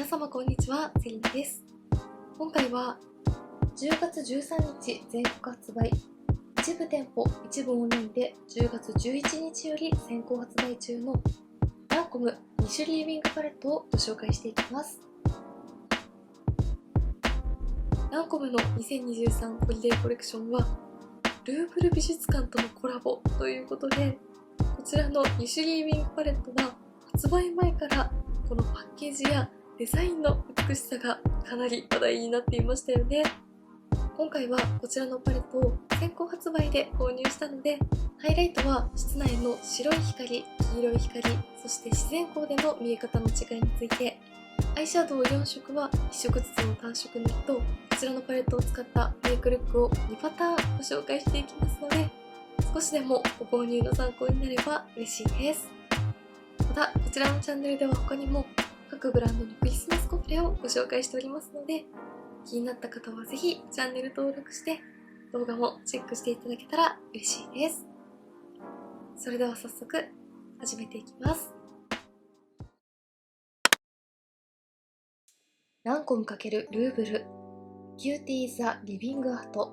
様こんにちは、セリナです。今回は10月13日全国発売、一部店舗、一部オンラインで10月11日より先行発売中のランコム2種類ウィングパレットをご紹介していきます。ランコムの2023ホリデーコレクションはルーブル美術館とのコラボということで、こちらの2種類ウィングパレットは発売前からこのパッケージやデザインの美しさがかなり話題になっていましたよね。今回はこちらのパレットを先行発売で購入したので、ハイライトは室内の白い光、黄色い光、そして自然光での見え方の違いについて、アイシャドウ4色は1色ずつの単色塗りと、こちらのパレットを使ったメイクルックを2パターンご紹介していきますので、少しでもご購入の参考になれば嬉しいです。また、こちらのチャンネルでは他にも各ブランドのクリスマスコスプレをご紹介しておりますので、気になった方はぜひチャンネル登録して動画もチェックしていただけたら嬉しいです。それでは早速始めていきます。ランコム×ルーブルビューティー・ザ・リビング・アート、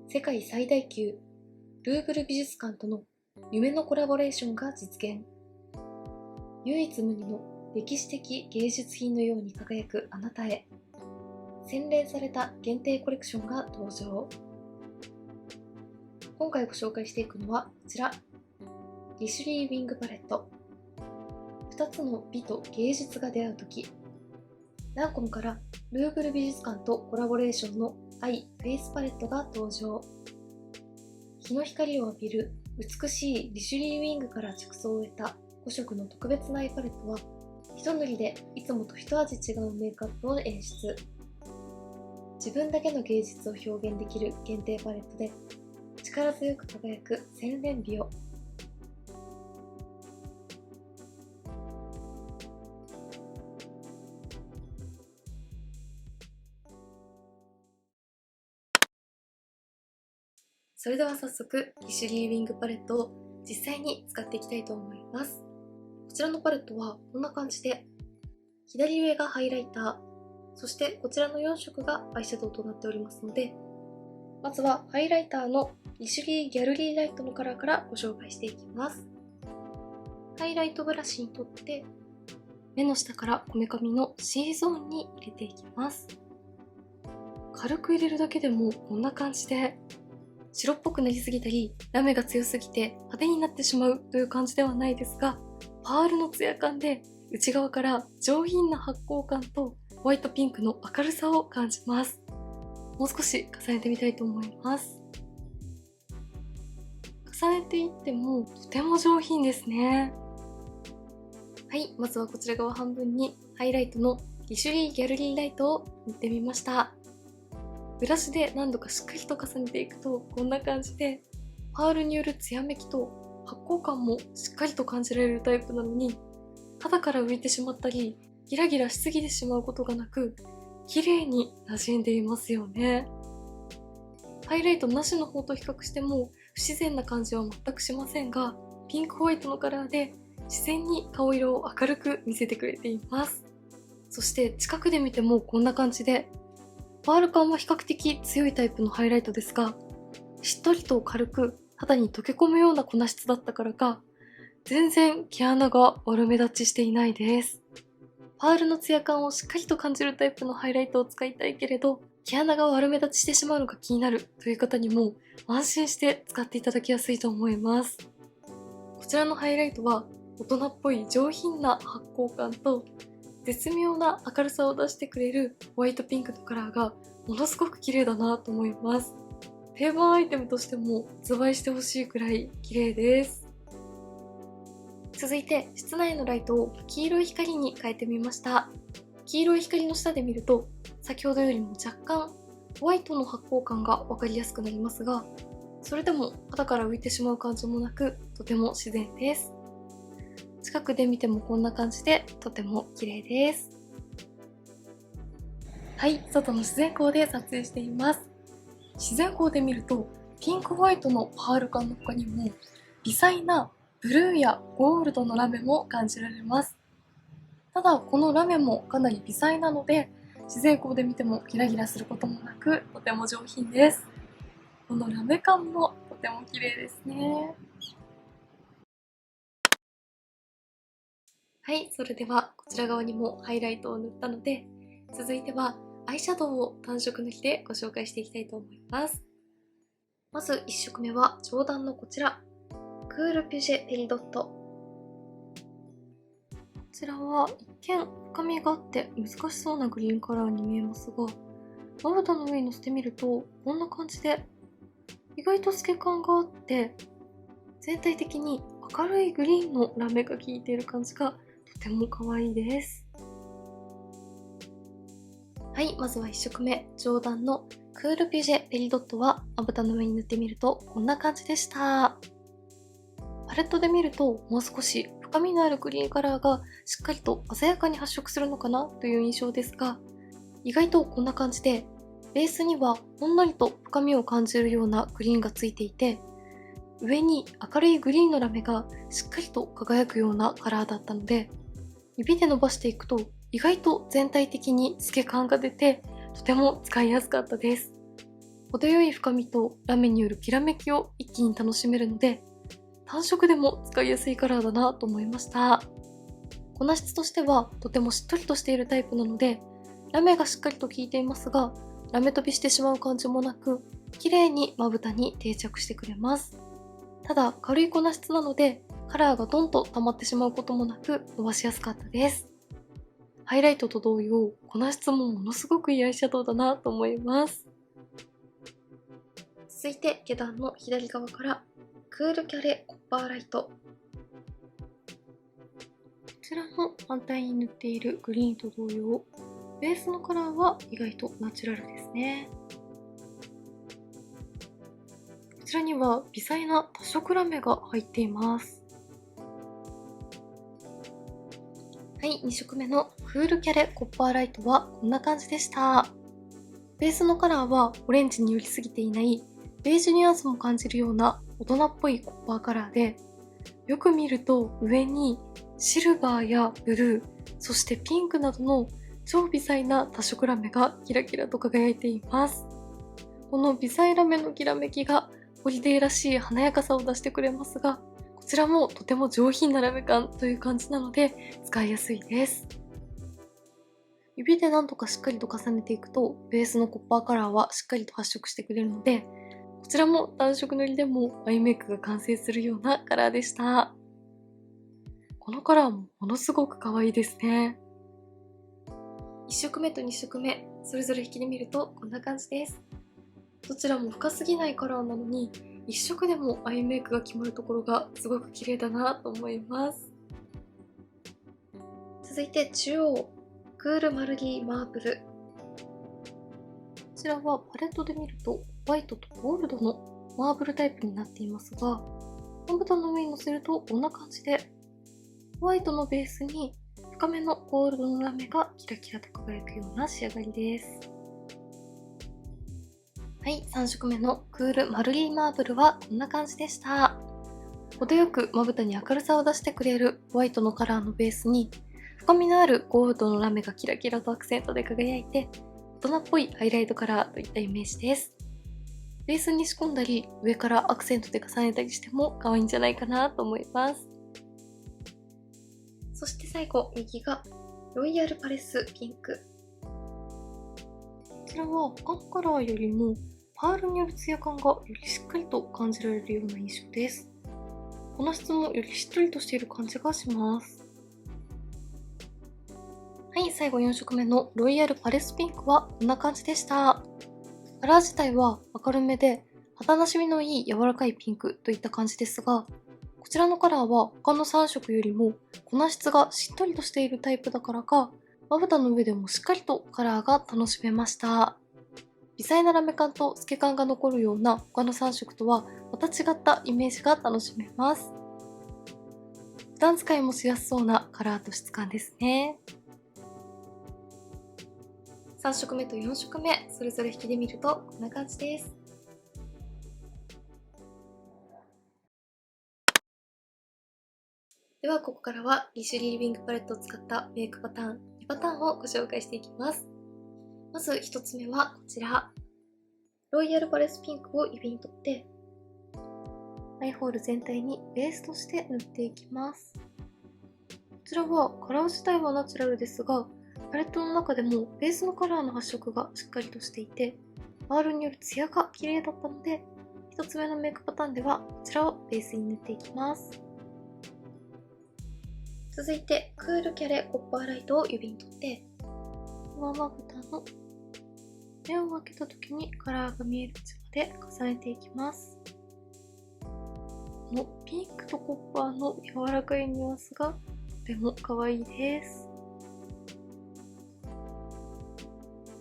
世界最大級ルーブル美術館との夢のコラボレーションが実現。唯一無二の歴史的芸術品のように輝くあなたへ、洗練された限定コレクションが登場。今回ご紹介していくのはこちら、リシュリー・ウィングパレット。2つの美と芸術が出会うとき、ランコムからルーブル美術館とコラボレーションのアイ・フェイスパレットが登場。日の光を浴びる美しいリシュリー・ウィングから着想を得た5色の特別なアイパレットは、一塗りでいつもと一味違うメイクアップを演出。自分だけの芸術を表現できる限定パレットで力強く輝く洗練美を。それでは早速リシュリー・ウィングパレットを実際に使っていきたいと思います。こちらのパレットはこんな感じで、左上がハイライター、そしてこちらの4色がアイシャドウとなっておりますので、まずはハイライターのリシュリー・ギャルリーライトのカラーからご紹介していきます。ハイライトブラシにとって目の下からこめかみの C ゾーンに入れていきます。軽く入れるだけでもこんな感じで、白っぽくなりすぎたりラメが強すぎて派手になってしまうという感じではないですが、パールのツヤ感で内側から上品な発光感とホワイトピンクの明るさを感じます。もう少し重ねてみたいと思います。重ねていってもとても上品ですね。はい、まずはこちら側半分にハイライトのリシュリー・ギャルリーライトを塗ってみました。ブラシで何度かしっかりと重ねていくとこんな感じで、パールによるツヤめきと発光感もしっかりと感じられるタイプなのに、肌から浮いてしまったりギラギラしすぎてしまうことがなく、綺麗に馴染んでいますよね。ハイライトなしの方と比較しても不自然な感じは全くしませんが、ピンクホワイトのカラーで自然に顔色を明るく見せてくれています。そして近くで見てもこんな感じで、パール感は比較的強いタイプのハイライトですが、しっとりと軽く肌に溶け込むような粉質だったからか、全然毛穴が悪目立ちしていないです。パールのツヤ感をしっかりと感じるタイプのハイライトを使いたいけれど、毛穴が悪目立ちしてしまうのが気になるという方にも安心して使っていただきやすいと思います。こちらのハイライトは大人っぽい上品な発光感と絶妙な明るさを出してくれるホワイトピンクのカラーがものすごく綺麗だなと思います。定番アイテムとしても発売してほしいくらい綺麗です。続いて室内のライトを黄色い光に変えてみました。黄色い光の下で見ると先ほどよりも若干ホワイトの発光感が分かりやすくなりますが、それでも肌から浮いてしまう感じもなくとても自然です。近くで見てもこんな感じでとても綺麗です。はい、外の自然光で撮影しています。自然光で見るとピンクホワイトのパール感の他にも微細なブルーやゴールドのラメも感じられます。ただこのラメもかなり微細なので、自然光で見てもギラギラすることもなく、とても上品です。このラメ感もとても綺麗ですね。はい、それではこちら側にもハイライトを塗ったので、続いてはアイシャドウを単色塗りでご紹介していきたいと思います。まず1色目はジョーダンのこちら、クールピュジェペリドット。こちらは一見深みがあって難しそうなグリーンカラーに見えますが、まぶたの上にのせてみるとこんな感じで意外と透け感があって、全体的に明るいグリーンのラメが効いている感じがとても可愛いです。はい、まずは1色目、ジョーダンのクールピュジェペリドットはまぶたの上に塗ってみるとこんな感じでした。パレットで見るともう少し深みのあるグリーンカラーがしっかりと鮮やかに発色するのかなという印象ですが、意外とこんな感じでベースにはほんのりと深みを感じるようなグリーンがついていて、上に明るいグリーンのラメがしっかりと輝くようなカラーだったので、指で伸ばしていくと意外と全体的に透け感が出て、とても使いやすかったです。程よい深みとラメによるきらめきを一気に楽しめるので、単色でも使いやすいカラーだなと思いました。粉質としてはとてもしっとりとしているタイプなので、ラメがしっかりと効いていますが、ラメ飛びしてしまう感じもなく、綺麗にまぶたに定着してくれます。ただ軽い粉質なので、カラーがドンと溜まってしまうこともなく伸ばしやすかったです。ハイライトと同様、粉質もものすごくいいアイシャドウだなと思います。続いて下段の左側からクールキャレコッパーライト。こちらも反対に塗っているグリーンと同様、ベースのカラーは意外とナチュラルですね。こちらには微細な多色ラメが入っています。はい、2色目のクールキャレコッパーライトはこんな感じでした。ベースのカラーはオレンジに寄りすぎていないベージュニュアンスも感じるような大人っぽいコッパーカラーで、よく見ると上にシルバーやブルー、そしてピンクなどの超微細な多色ラメがキラキラと輝いています。この微細ラメのきらめきがホリデーらしい華やかさを出してくれますが、こちらもとても上品なラメ感という感じなので使いやすいです。指で何とかしっかりと重ねていくと、ベースのコッパーカラーはしっかりと発色してくれるので、こちらも単色塗りでもアイメイクが完成するようなカラーでした。このカラーもものすごく可愛いですね。1色目と2色目、それぞれ引きで見るとこんな感じです。どちらも深すぎないカラーなのに、1色でもアイメイクが決まるところがすごく綺麗だなと思います。続いて中央、クールマルギーマーブル。こちらはパレットで見るとホワイトとゴールドのマーブルタイプになっていますが、まぶたの上にのせるとこんな感じで、ホワイトのベースに深めのゴールドのラメがキラキラと輝くような仕上がりです。はい、3色目のクールマルギーマーブルはこんな感じでした。程よくまぶたに明るさを出してくれるホワイトのカラーのベースに、深みのあるゴールドのラメがキラキラとアクセントで輝いて、大人っぽいハイライトカラーといったイメージです。ベースに仕込んだり、上からアクセントで重ねたりしても可愛いんじゃないかなと思います。そして最後、右がロイヤルパレスピンク。こちらは他のカラーよりもパールによるツヤ感がよりしっかりと感じられるような印象です。粉質もよりしっとりとしている感じがします。はい、最後4色目のロイヤルパレスピンクはこんな感じでした。カラー自体は明るめで肌なじみのいい柔らかいピンクといった感じですが、こちらのカラーは他の3色よりも粉質がしっとりとしているタイプだからか、まぶたの上でもしっかりとカラーが楽しめました。微細なラメ感と透け感が残るような他の3色とはまた違ったイメージが楽しめます。普段使いもしやすそうなカラーと質感ですね。3色目と4色目、それぞれ引きで見るとこんな感じです。ではここからはギシュリーウィングパレットを使ったメイクパターン2パターンをご紹介していきます。まず1つ目はこちら。ロイヤルパレスピンクを指に取ってアイホール全体にベースとして塗っていきます。こちらはカラー自体はナチュラルですが、パレットの中でもベースのカラーの発色がしっかりとしていて、パールによるツヤが綺麗だったので、1つ目のメイクパターンではこちらをベースに塗っていきます。続いてクールキャレコッパーライトを指に取って、上まぶたの目を開けた時にカラーが見える位置まで重ねていきます。このピンクとコッパーの柔らかいニュアンスがとても可愛いです。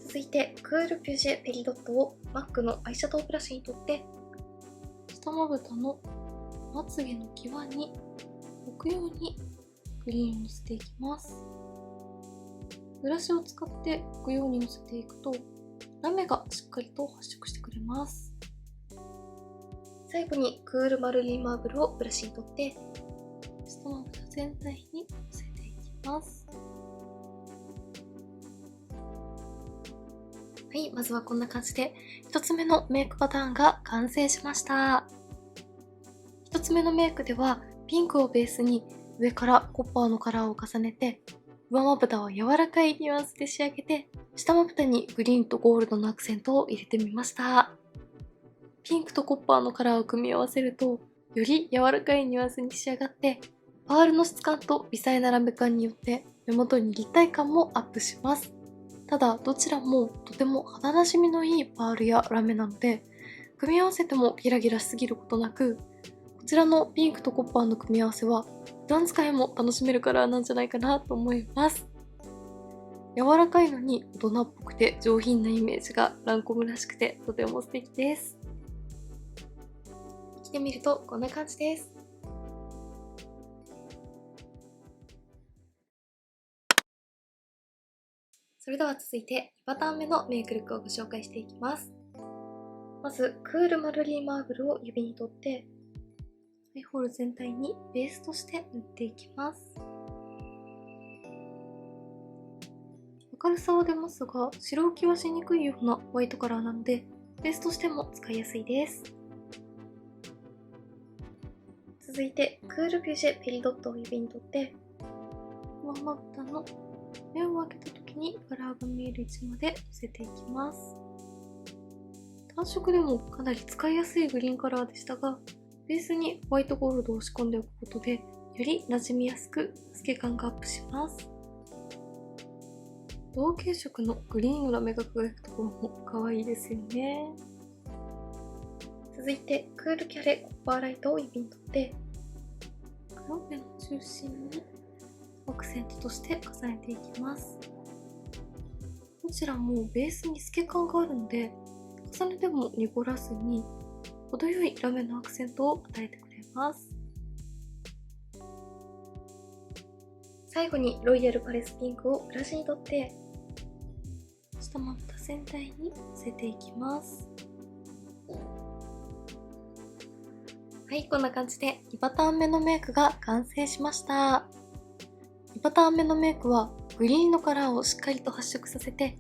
続いてクールピュージェペリドットをMACのアイシャドウブラシに取って、下まぶたのまつげの際に置くようにグリーンをのせていきます。ブラシを使って置くようにのせていくとラメがしっかりと発色してくれます。最後にクールマルリーマーブルをブラシに取って下まぶた全体にのせていきます。はい、まずはこんな感じで1つ目のメイクパターンが完成しました。1つ目のメイクではピンクをベースに上からコッパーのカラーを重ねて、上まぶたは柔らかいニュアンスで仕上げて、下まぶたにグリーンとゴールドのアクセントを入れてみました。ピンクとコッパーのカラーを組み合わせると、より柔らかいニュアンスに仕上がって、パールの質感と微細なラメ感によって目元に立体感もアップします。ただ、どちらもとても肌なじみのいいパールやラメなので、組み合わせてもギラギラしすぎることなく、こちらのピンクとコッパーの組み合わせは普段使いも楽しめるカラーなんじゃないかなと思います。柔らかいのに大人っぽくて上品なイメージがランコムらしくてとても素敵です。着てみるとこんな感じです。それでは続いて2パターン目のメイクルックをご紹介していきます。まずクールマルリーマーブルを指に取ってアイホール全体にベースとして塗っていきます。明るさは出ますが、白浮きはしにくいようなホワイトカラーなので、ベースとしても使いやすいです。続いて、クールピュージェペリドットを指に取って、上まぶたの目を開けた時にカラーが見える位置までのせていきます。単色でもかなり使いやすいグリーンカラーでしたが、ベースにホワイトゴールドを仕込んでおくことで、より馴染みやすく透け感がアップします。同系色のグリーンのラメが輝くところも可愛いですよね。続いてクールキャレコッパーライトを指に取って黒目の中心にアクセントとして重ねていきます。どちらもベースに透け感があるので重ねても濁らずに程よいラメのアクセントを与えてくれます。最後にロイヤルパレスピンクをブラシに取って下まぶた全体にのせていきます。はい、こんな感じで2パターン目のメイクが完成しました。2パターン目のメイクはグリーンのカラーをしっかりと発色させて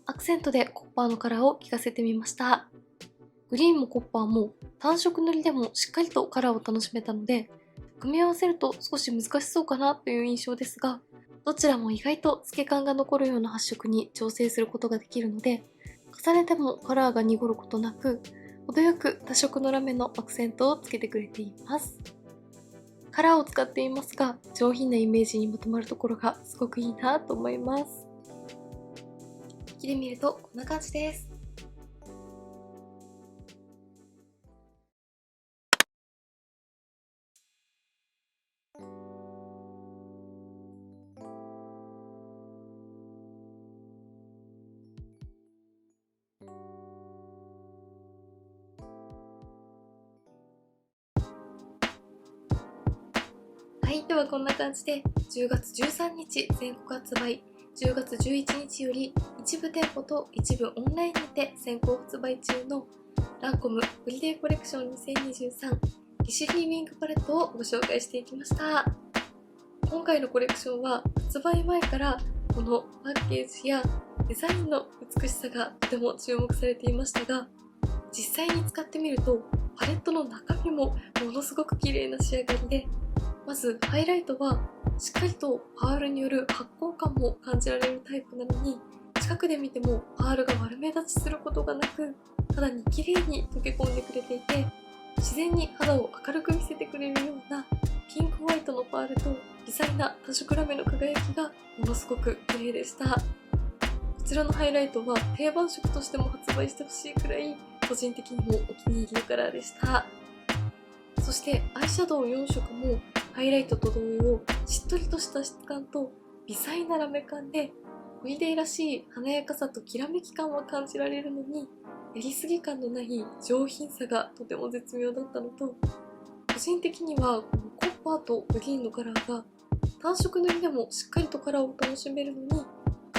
アクセントでコッパーのカラーを効かせてみました。グリーンもコッパーも単色塗りでもしっかりとカラーを楽しめたので、組み合わせると少し難しそうかなという印象ですが、どちらも意外と透け感が残るような発色に調整することができるので、重ねてもカラーが濁ることなく、程よく多色のラメのアクセントをつけてくれています。カラーを使っていますが、上品なイメージにまとまるところがすごくいいなと思います。着てみるとこんな感じです。はい、ではこんな感じで10月13日全国発売、10月11日より一部店舗と一部オンラインにて先行発売中のランコムホリデーコレクション2023ギシュリーウィングパレットをご紹介していきました。今回のコレクションは発売前からこのパッケージやデザインの美しさがとても注目されていましたが、実際に使ってみるとパレットの中身もものすごく綺麗な仕上がりで、まずハイライトはしっかりとパールによる発光感も感じられるタイプなのに、近くで見てもパールが悪目立ちすることがなく、肌に綺麗に溶け込んでくれていて、自然に肌を明るく見せてくれるようなピンクホワイトのパールと微細な多色ラメの輝きがものすごく綺麗でした。こちらのハイライトは定番色としても発売してほしいくらい個人的にもお気に入りのカラーでした。そしてアイシャドウ4色もハイライトと同様しっとりとした質感と微細なラメ感で、ホリデーらしい華やかさときらめき感は感じられるのに、やりすぎ感のない上品さがとても絶妙だったのと、個人的にはこのコッパーとグリーンのカラーが単色塗りでもしっかりとカラーを楽しめるのに、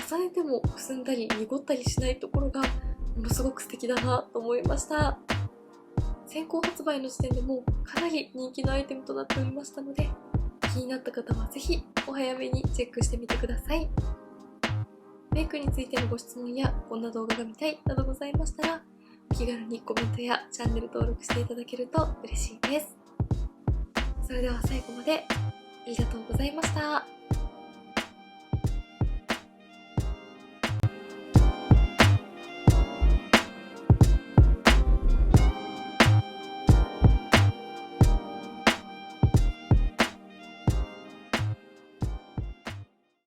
重ねてもくすんだり濁ったりしないところがものすごく素敵だなと思いました。先行発売の時点でもかなり人気のアイテムとなっておりましたので、気になった方はぜひお早めにチェックしてみてください。メイクについてのご質問やこんな動画が見たいなどございましたら、お気軽にコメントやチャンネル登録していただけると嬉しいです。それでは最後までありがとうございました。